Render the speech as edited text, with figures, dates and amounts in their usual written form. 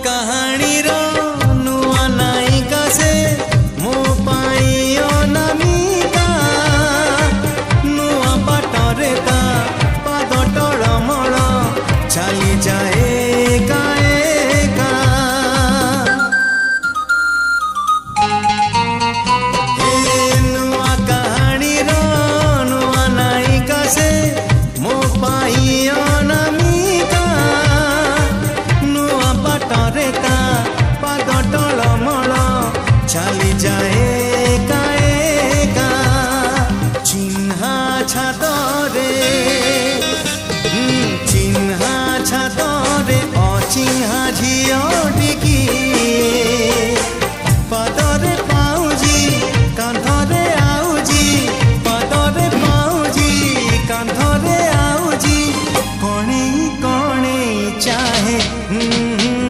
କାହାଣୀର ନୂଆ ନାୟିକା ସେ ମୋ ପାଇଁ ଅନାମିକା ନୂଆ ବାଟରେ ତା ପାଦ ଟଳମଳ ଚାଲିଯାଏ ଏକା ଏକା ଏ ନୂଆ କାହାଣୀର ନୂଆ ନାୟିକା ସେ ମୋ ପାଇଁ ଅନାମିକା ନୂଆ ବାଟରେ ତା ପାଦ ଟଳମଳ ଚାଲିଯାଏ ଏକା ଏକା ଚିହ୍ନା ଛାତରେ ଚିହ୍ନା ଛାତରେ ଅଚିହ୍ନା ଝିଅଟିକି